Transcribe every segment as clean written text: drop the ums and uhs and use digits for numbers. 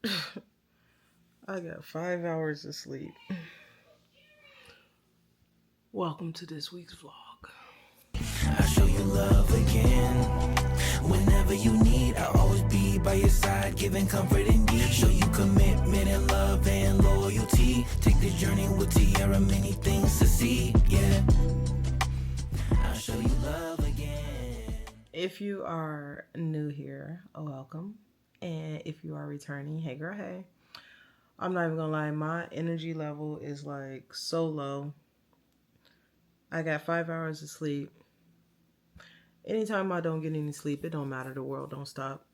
I got 5 hours of sleep. Welcome to this week's vlog. I'll show you love again. Whenever you need, I'll always be by your side, giving comfort indeed. Show you commitment and love and loyalty. Take this journey with Tierra, many things to see. Yeah, I'll show you love again. If you are new here, welcome. And if you are returning, hey girl, hey. I'm not even gonna lie, my energy level is like so low. I got 5 hours of sleep. Anytime I don't get any sleep, it don't matter. The world don't stop.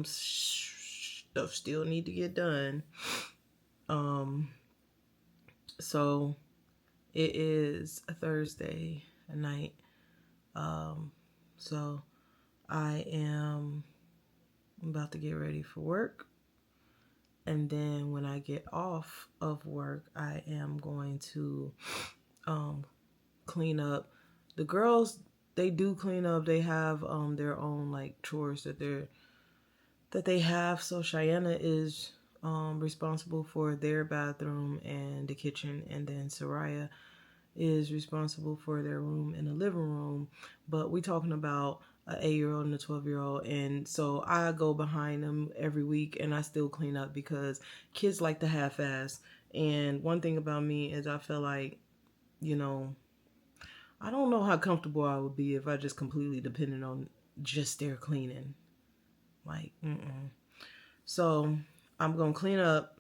Stuff still need to get done. So it is a Thursday night. So I am about to get ready for work. And then when I get off of work, I am going to clean up. The girls, they do clean up. They have their own like chores that they have. So Cheyenne is responsible for their bathroom and the kitchen, and then Soraya is responsible for their room and the living room. But we talking about an 8-year-old and a 12-year-old, and so I go behind them every week and I still clean up because kids like to half-ass. And one thing about me is I feel like, I don't know how comfortable I would be if I just completely depended on just their cleaning. Like, So I'm gonna clean up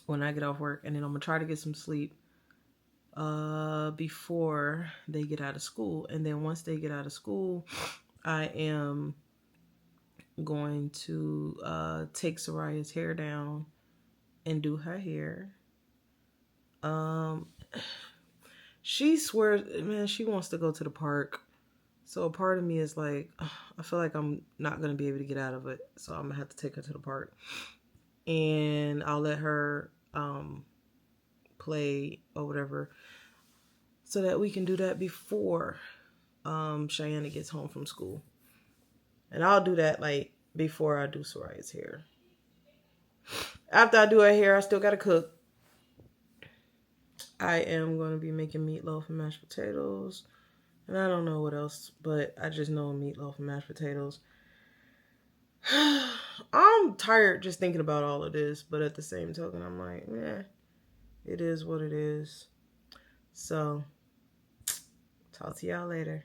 when I get off work, and then I'm gonna try to get some sleep before they get out of school. And then once they get out of school, I am going to take Soraya's hair down and do her hair. She swears, man, she wants to go to the park. So a part of me is like, I feel like I'm not going to be able to get out of it. So I'm going to have to take her to the park. And I'll let her play or whatever so that we can do that before Cheyenne gets home from school. And I'll do that like before I do Soraya's hair. After I do her hair, I still got to cook. I am going to be making meatloaf and mashed potatoes. And I don't know what else, but I just know meatloaf and mashed potatoes. I'm tired just thinking about all of this, but at the same token, I'm like, yeah, it is what it is. So, talk to y'all later.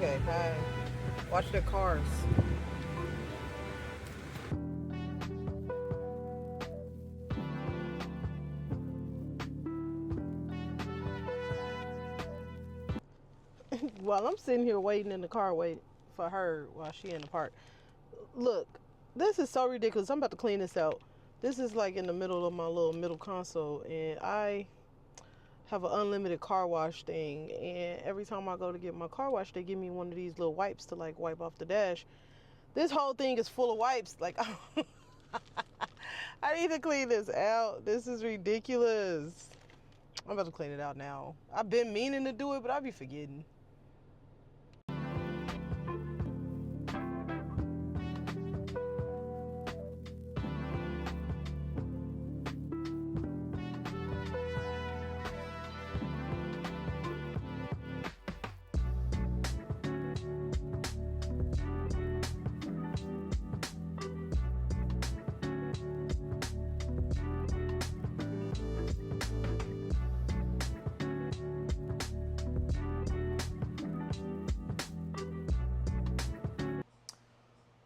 Okay, hi. Watch the cars. While I'm sitting here waiting in the car, waiting for her while she in the park. Look, this is so ridiculous. I'm about to clean this out. This is like in the middle of my little middle console, and I have an unlimited car wash thing. And every time I go to get my car wash, they give me one of these little wipes to like wipe off the dash. This whole thing is full of wipes. Like, I need to clean this out. This is ridiculous. I'm about to clean it out now. I've been meaning to do it, but I be forgetting.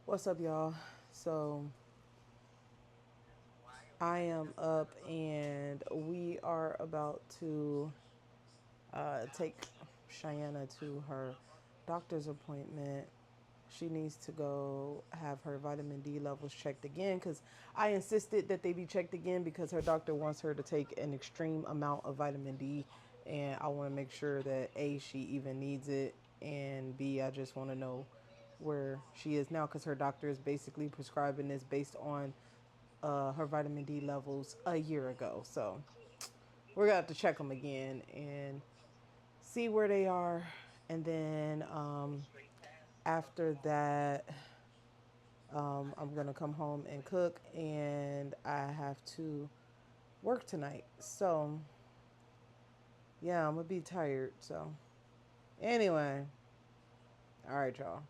What's up, y'all? So I am up and we are about to take Cheyenne to her doctor's appointment. She needs to go have her vitamin D levels checked again because I insisted that they be checked again because her doctor wants her to take an extreme amount of vitamin D, and I want to make sure that A, she even needs it, and B, I just want to know where she is now because her doctor is basically prescribing this based on her vitamin D levels a year ago. So we're gonna have to check them again and see where they are, and then after that, I'm gonna come home and cook, and I have to work tonight. So yeah, I'm gonna be tired. So anyway, all right, y'all.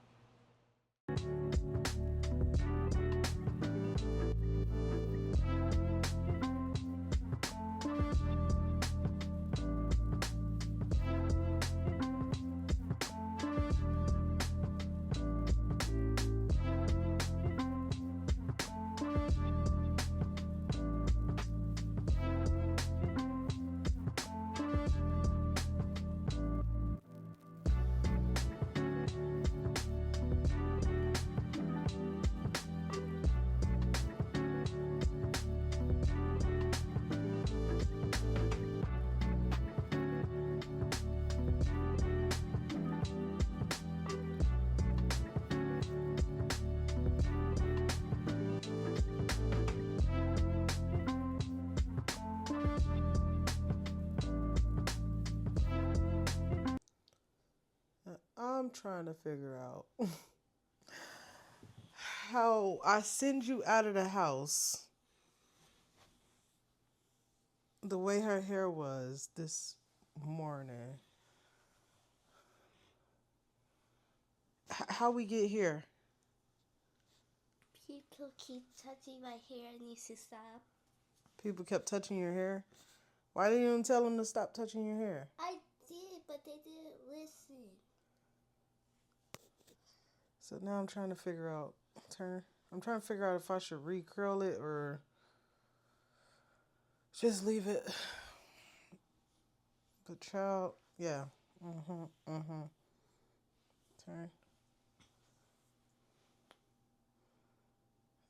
I'm trying to figure out how I send you out of the house the way her hair was this morning. How we get here? People keep touching my hair. I need to stop. People kept touching your hair. Why didn't you tell them to stop touching your hair? I did, but they didn't listen. So now I'm trying to figure out I'm trying to figure out if I should recurl it or just leave it. But child, yeah. Turn.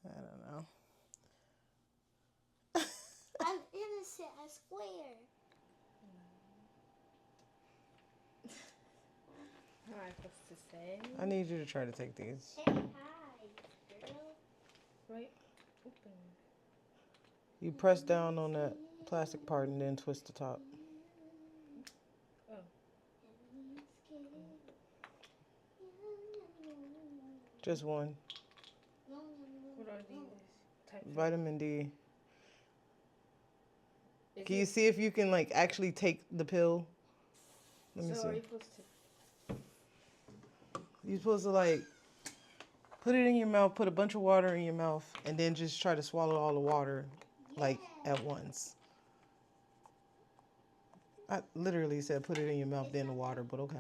I don't know. I'm innocent, I swear. What am I supposed to say? I need you to try to take these. Hey, hi, girl. Right, open. You press down on that plastic part and then twist the top. Oh. Just one. What are these? Type Vitamin D. Is Can you it- see if you can like actually take the pill? Let me So are see. you supposed to? You're supposed to like put it in your mouth, put a bunch of water in your mouth, and then just try to swallow all the water like at once. I literally said put it in your mouth, then the water, but okay.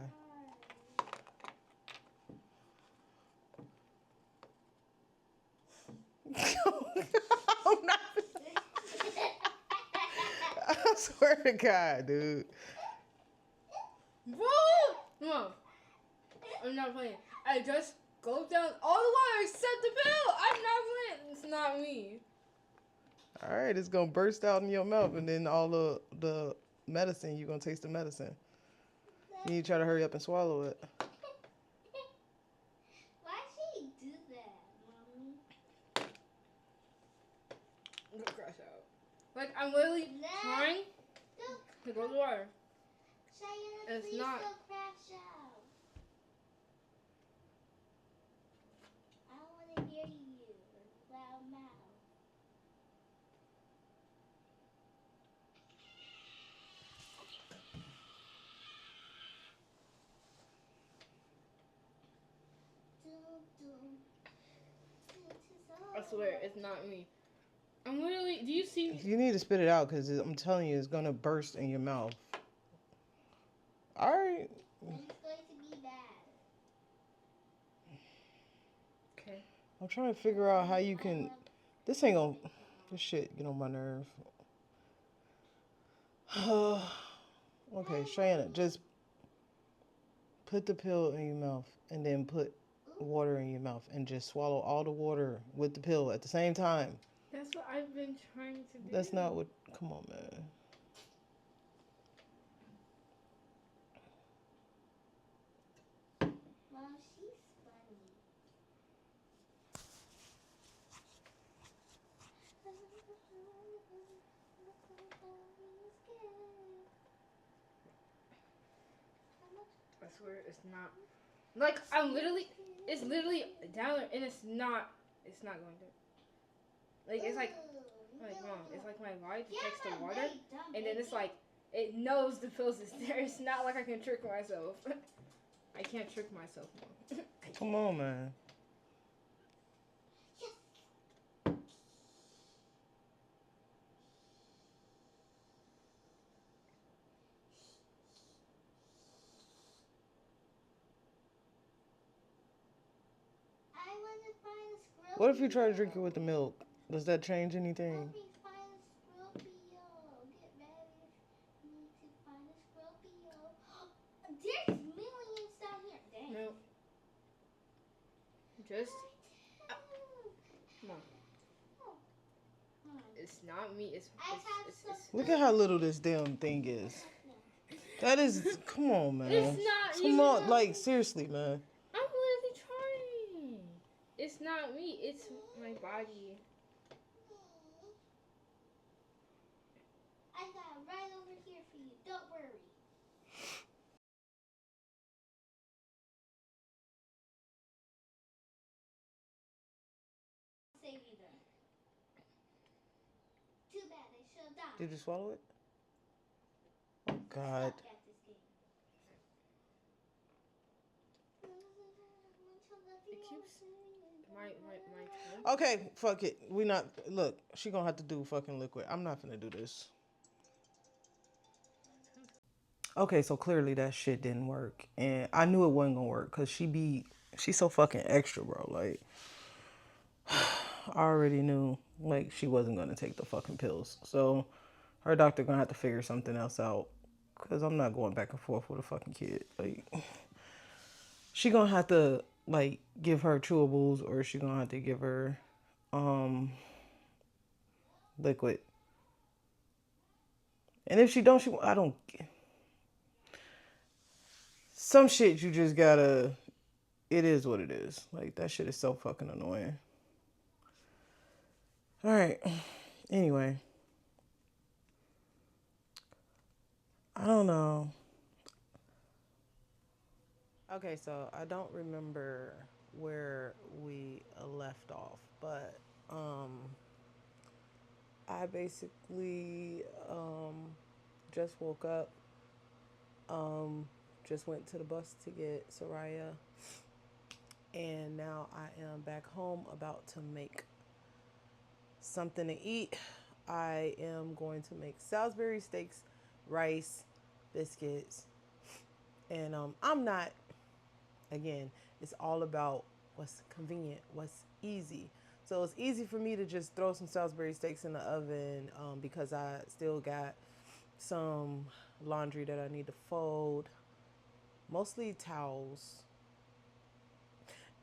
swear to God, dude. Bro! No. I'm not playing. I just gulped down all the water except the pill. I'm not playing. It's not me. All right, it's gonna burst out in your mouth, and then all the medicine, you're gonna taste the medicine. You need to try to hurry up and swallow it. Why'd she do that, Mommy? I'm gonna crash out. Like, I'm literally trying Don't to go to the water. Cheyenne, It's please not. don't crash out. I don't want to hear you. Loud mouth. I swear, it's not me. I'm literally. Do you see? You need to spit it out, because I'm telling you, it's gonna burst in your mouth. All right. It's going to be bad. Okay. I'm trying to figure out how you can. This ain't gonna. This shit get on my nerve. Okay, Cheyenne, just put the pill in your mouth and then put water in your mouth and just swallow all the water with the pill at the same time. That's what I've been trying to do. That's not what. Come on, man. Mom, she's funny. I swear, it's not. Like, I'm literally. It's literally down there, and it's not. It's not going to. Like, it's like. Like, Mom, it's like my body detects the water, and then it's like. It knows the pills is there. It's not like I can trick myself. I can't trick myself, Mom. Come on, man. I want to find a Scorpio. What if you try to drink it with the milk? Does that change anything? Help me find a Scorpio. Get ready. Need to find a Scorpio. There's millions down here. Dang. No. Just. Mom, it's not me. It's Look at how little this damn thing is. That is. Come on, man. It's not. Come on, like seriously, man. I'm literally trying. It's not me. It's my body. I got it right over here for you. Don't worry. Save you then. Too bad I should have died. Did you swallow it? Oh God. Suck at this game. It keeps my tongue. Okay, fuck it. We not. Look, she gonna have to do fucking liquid. I'm not gonna do this. Okay, so clearly that shit didn't work, and I knew it wasn't gonna work because she's so fucking extra, bro. Like, I already knew like she wasn't gonna take the fucking pills. So her doctor gonna have to figure something else out, because I'm not going back and forth with a fucking kid. Like, she gonna have to like give her chewables, or she gonna have to give her liquid. And if she don't, I don't. Some shit you just gotta. It is what it is. Like, that shit is so fucking annoying. All right. Anyway, I don't know. Okay, so I don't remember where we left off, but I basically just woke up, just went to the bus to get Soraya, and now I am back home about to make something to eat. I am going to make Salisbury steaks, rice, biscuits, and I'm not, again, it's all about what's convenient, what's easy. So it's easy for me to just throw some Salisbury steaks in the oven because I still got some laundry that I need to fold, mostly towels,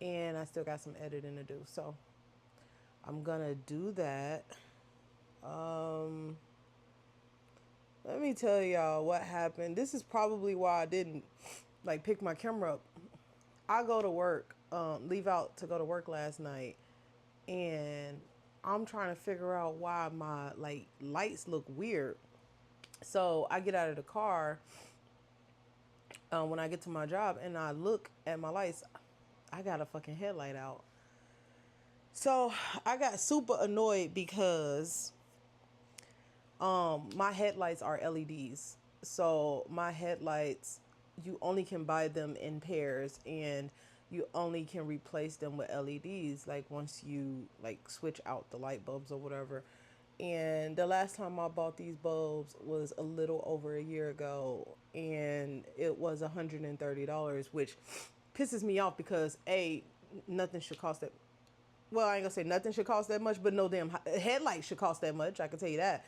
and I still got some editing to do. So I'm gonna do that. Let me tell y'all what happened. This is probably why I didn't like pick my camera up. I go to work, leave out to go to work last night, and I'm trying to figure out why my like lights look weird. So I get out of the car when I get to my job, and I look at my lights. I got a fucking headlight out. So I got super annoyed because my headlights are LEDs. So my headlights, you only can buy them in pairs, and you only can replace them with LEDs like once you like switch out the light bulbs or whatever. And the last time I bought these bulbs was a little over a year ago, and it was $130, which pisses me off because nothing should cost that. Well, I ain't gonna say nothing should cost that much, but no damn headlight should cost that much. I can tell you that.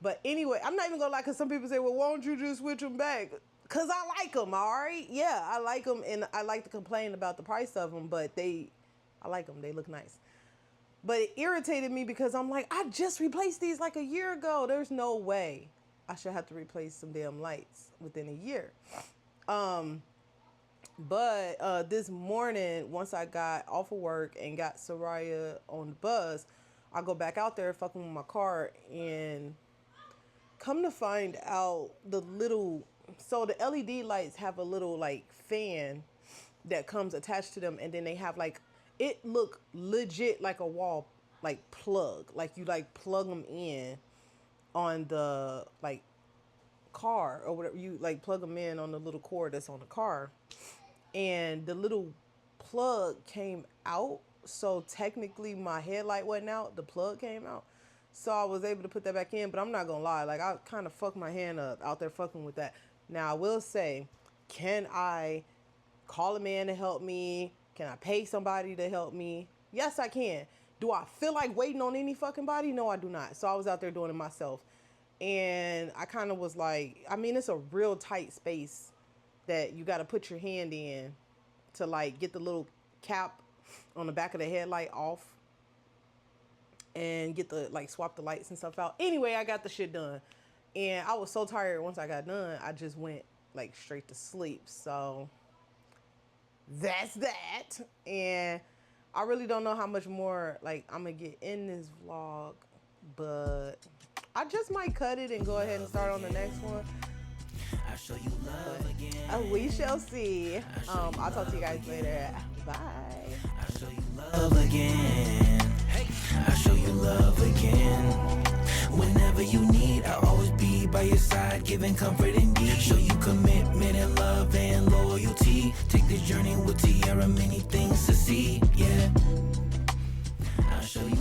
But anyway, I'm not even gonna lie, because some people say, well, why don't you just switch them back? Because I like them, all right? Yeah, I like them, and I like to complain about the price of them, but I like them. They look nice. But it irritated me because I'm like, I just replaced these like a year ago. There's no way I should have to replace some damn lights within a year. But this morning, once I got off of work and got Soraya on the bus, I go back out there fucking with my car, and come to find out the LED lights have a little like fan that comes attached to them, and then they have like, it look legit like a wall like plug, like you like plug them in on the like car or whatever, you like plug them in on the little cord that's on the car, and the little plug came out. So technically my headlight wasn't out, the plug came out. So I was able to put that back in, but I'm not gonna lie, like I kind of fucked my hand up out there fucking with that. Now I will say, can I call a man to help me? Can I pay somebody to help me? Yes, I can. Do I feel like waiting on any fucking body? No, I do not. So I was out there doing it myself. And I kind of was like, I mean, it's a real tight space that you got to put your hand in to like get the little cap on the back of the headlight off and get the like swap the lights and stuff out. Anyway, I got the shit done. And I was so tired once I got done, I just went like straight to sleep. So that's that. And I really don't know how much more like I'm gonna get in this vlog, but I just might cut it and go ahead and start on the next one. I'll show you love again. We shall see. I'll talk to you guys later. Bye. I'll show you love again. I'll show you love again. Whenever you need, I'll always be by your side, giving comfort indeed. Show you commitment and love and loyalty. Take this journey with Tiara, many things to see, yeah. I'll show you